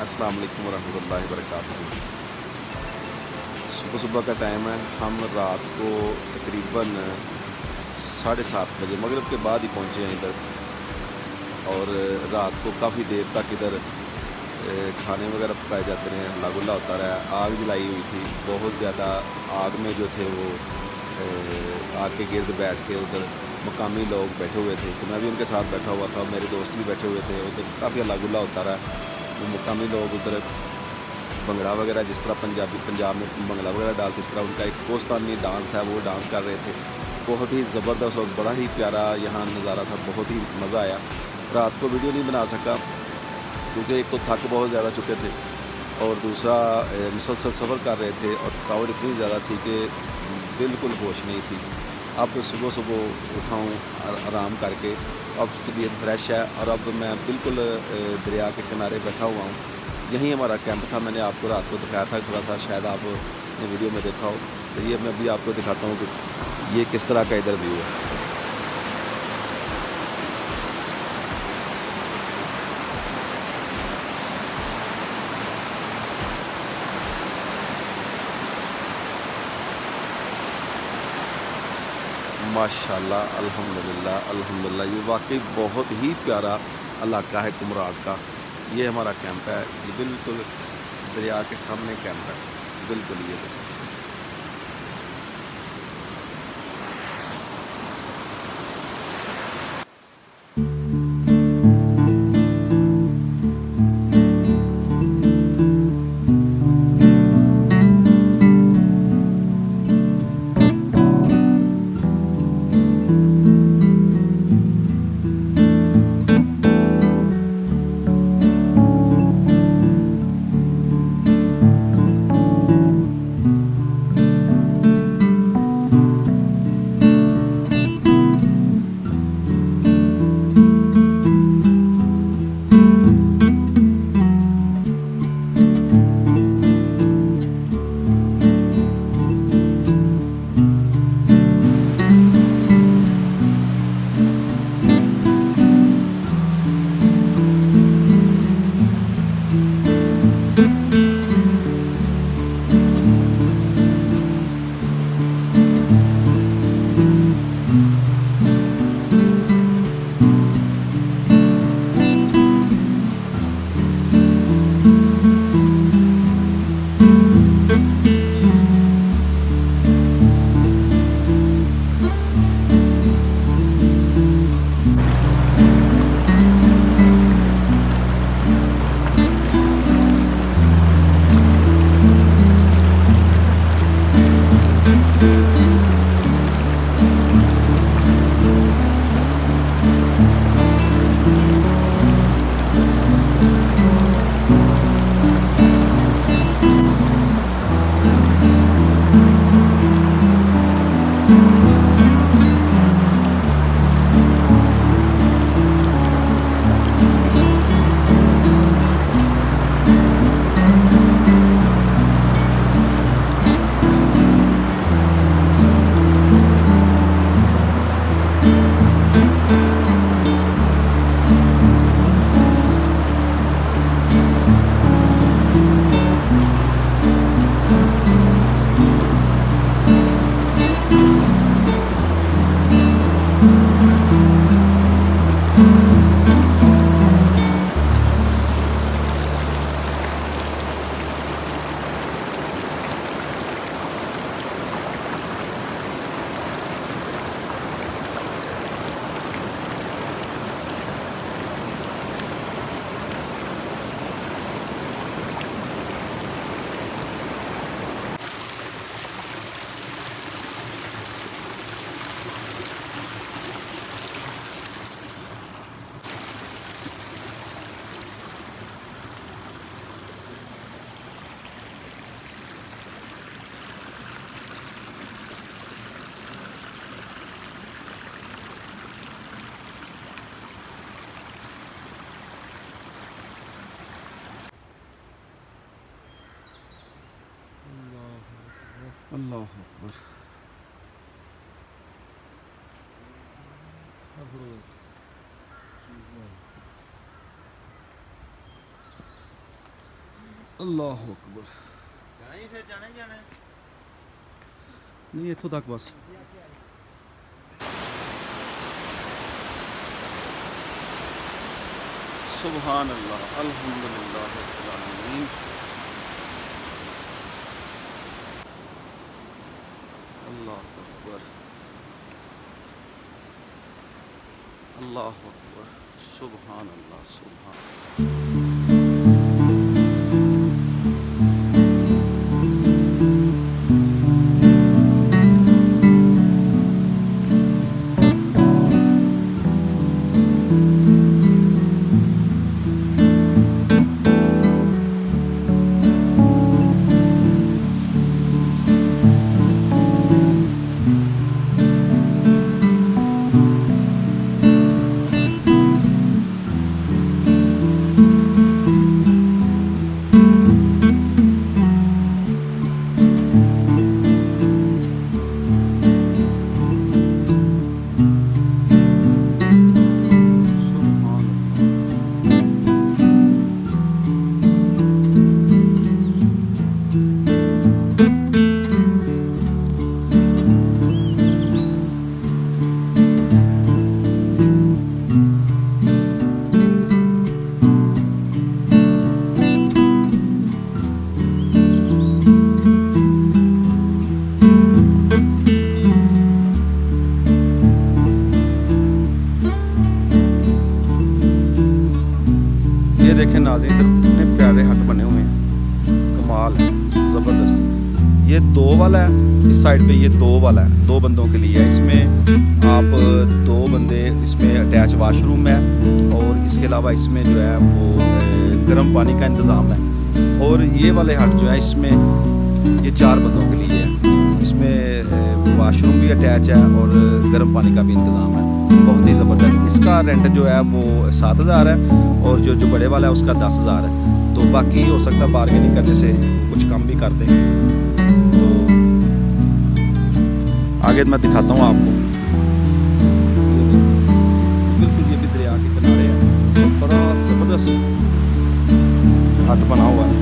अस्सलाम वालेकुम रहमतुल्लाहि व बरकातहू। सुबह सुबह का टाइम है। हम रात को तकरीबन 7:30 बजे मगरिब के बाद ही पहुँचे हैं इधर। और रात को काफ़ी देर तक इधर खाने वगैरह पकाए जाते रहे, हल्ला गुल्ला होता रहा। आग जलाई हुई थी बहुत ज़्यादा। आग में जो थे वो आग के गिर्द बैठ के उधर मकामी लोग बैठे हुए थे, तो मैं भी उनके साथ बैठा हुआ था। मेरे दोस्त भी बैठे हुए थे उधर। काफ़ी हल्ला गुल्ला होता रहा। वो मकामी लोग उधर भंगड़ा वगैरह, जिस तरह पंजाब में भंगड़ा वगैरह डालते, इस तरह उनका एक कोस्तानी डांस है, वो डांस कर रहे थे। बहुत ही ज़बरदस्त और बड़ा ही प्यारा यहाँ नज़ारा था। बहुत ही मज़ा आया। रात को वीडियो नहीं बना सका क्योंकि एक तो थक बहुत ज़्यादा चुके थे और दूसरा मुसलसल सफ़र कर रहे थे और थकावट इतनी ज़्यादा थी कि बिल्कुल होश नहीं थी। अब सुबह सुबह उठाऊँ आराम करके, अब तबीयत फ्रेश है और अब मैं बिल्कुल दरिया के किनारे बैठा हुआ हूँ। यहीं हमारा कैंप था। मैंने आपको रात को दिखाया था थोड़ा सा, शायद आपने वीडियो में देखा हो। तो ये मैं भी आपको दिखाता हूँ कि ये किस तरह का इधर व्यू है। माशाल्लाह, अल्हम्दुलिल्लाह अल्हम्दुलिल्लाह, ये वाकई बहुत ही प्यारा इलाका है कुमराग का। ये हमारा कैंप है, ये बिल्कुल दरिया के सामने कैंप है। बिल्कुल ये देखो। अल्लाह अकबर। अल्लाह अकबर। नहीं इत्थों तक बस। सुभान अल्लाह, अल्हम्दुलिल्लाह रब्बिल आलमीन। अल्लाह अकबर, अल्लाह अकबर, सुभान अल्लाह, सुभान। ये देखें नाज़रीन, इतने प्यारे हट बने हुए हैं, कमाल है, ज़बरदस्त। ये 2 वाला है, इस साइड पे ये 2 वाला है, 2 बंदों के लिए है। इसमें आप 2 बंदे, इसमें अटैच वाशरूम है और इसके अलावा इसमें जो है वो गर्म पानी का इंतज़ाम है। और ये वाले हट जो है इसमें ये 4 बंदों के लिए है। इसमें वाशरूम भी अटैच है और गर्म पानी का भी इंतज़ाम है। बहुत ही ज़बरदस्त। इसका रेंट जो है वो 7,000 है और जो बड़े वाला है उसका 10,000 है। तो बाकी हो सकता है बार्गेनिंग करने से कुछ कम भी कर दें। तो आगे मैं दिखाता हूँ आपको। बिल्कुल ये भी दरिया के किनारे है, बड़ा ज़बरदस्त हट बना हुआ है।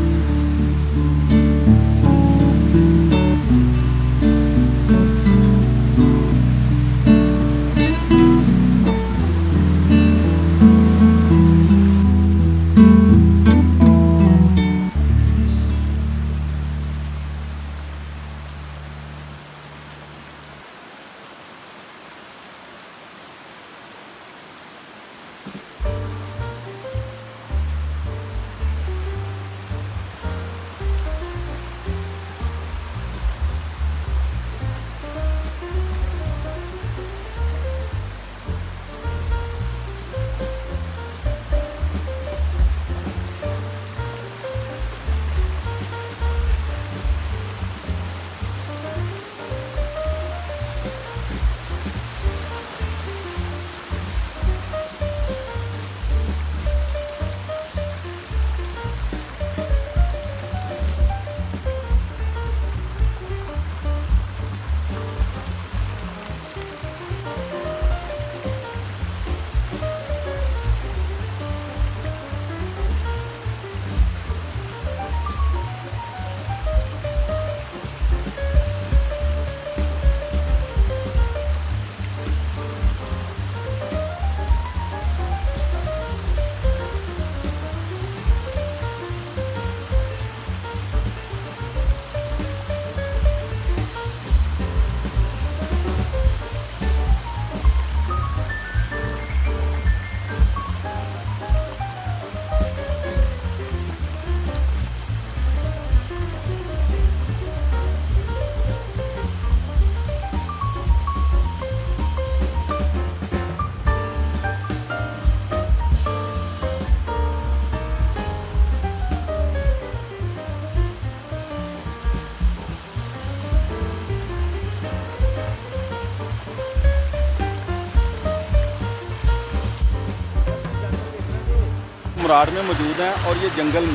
मुराद में मौजूद हैं और ये जंगल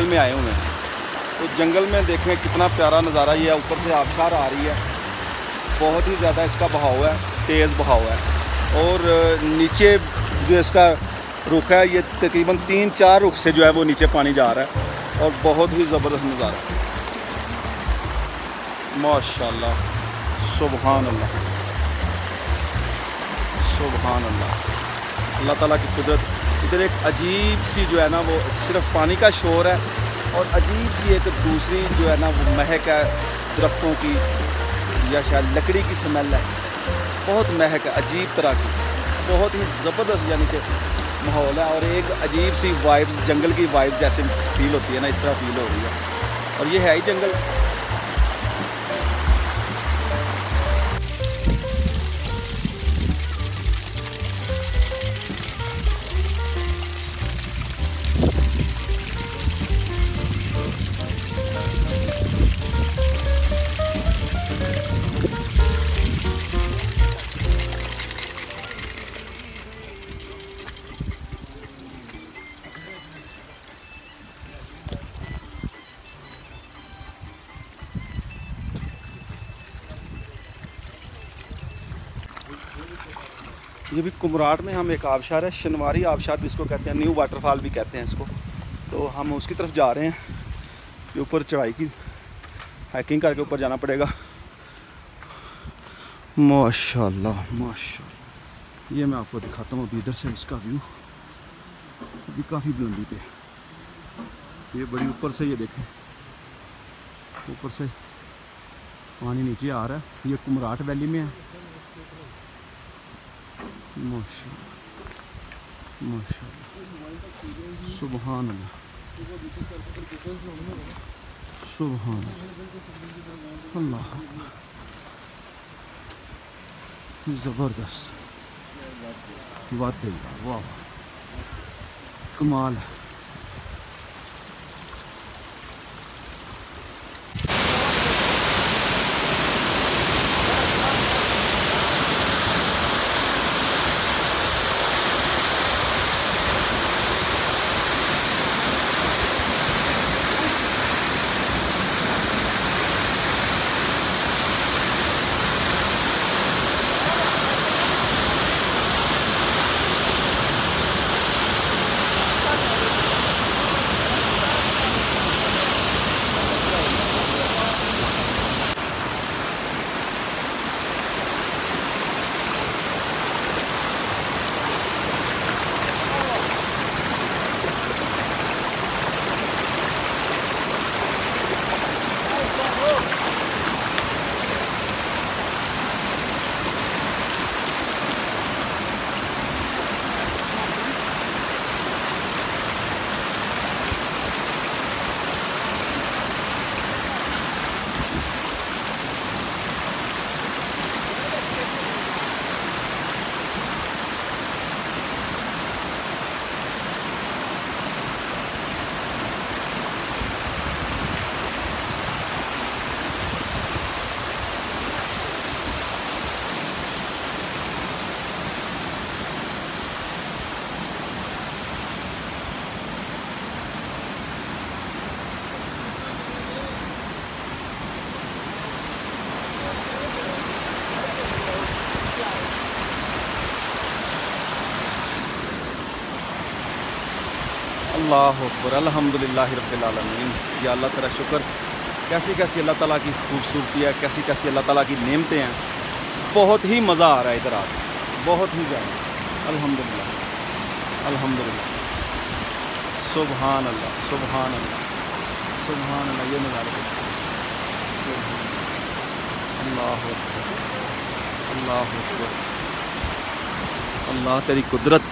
में आए हुए हैं। तो जंगल में देखें कितना प्यारा नज़ारा ये है। ऊपर से आबशार आ रही है, बहुत ही ज़्यादा इसका बहाव है, तेज़ बहाव है। और नीचे जो इसका रुख है ये तकरीबन 3-4 रुख से जो है वो नीचे पानी जा रहा है। और बहुत ही ज़बरदस्त नज़ारा। माशाल्लाह, सुभान अल्लाह, सुभान अल्लाह, अल्लाह ताला की कुदरत। इधर एक अजीब सी जो है ना वो सिर्फ पानी का शोर है, और अजीब सी एक दूसरी जो है ना वो महक है दरख्तों की, या शायद लकड़ी की स्मेल है। बहुत महक है अजीब तरह की, बहुत ही ज़बरदस्त यानी कि माहौल है। और एक अजीब सी वाइब्स, जंगल की वाइब जैसे फील होती है ना, इस तरह फील हो रही है। और ये है ही जंगल। ये भी कुमराट में हम एक आबशार है, शनवारी आबशार भी इसको कहते हैं, न्यू वाटरफॉल भी कहते हैं इसको। तो हम उसकी तरफ जा रहे हैं। ये ऊपर चढ़ाई की हाइकिंग करके ऊपर जाना पड़ेगा। माशाल्लाह माशाल्लाह, ये मैं आपको दिखाता हूँ अभी इधर से इसका व्यू। अभी काफ़ी बुलंदी पे, ये बड़ी ऊपर से, ये देखें ऊपर से पानी नीचे आ रहा है। ये कुमराट वैली में है। माशाल्लाह माशाल्लाह, सुभान अल्लाह, सुभान अल्लाह, ज़बरदस्त, वाकई वाह, कमाल है। अल्लाहु अकबर, अल्हम्दुलिल्लाहि रब्बिल आलमीन। या अल्लाह तेरा शुक्र, कैसी कैसी अल्लाह ताला की खूबसूरती है, कैसी कैसी अल्लाह ताला की नेमतें हैं। बहुत ही मज़ा आ रहा है इधर आकर, बहुत ही ज़्यादा। अल्हम्दुलिल्लाह अल्हम्दुलिल्लाह, सुभान अल्लाह सुभान अल्लाह सुभान अल्लाह। ये नज़ारा अल्लाहु अकबर, अल्लाहु अकबर, अल्लाह तेरी कुदरत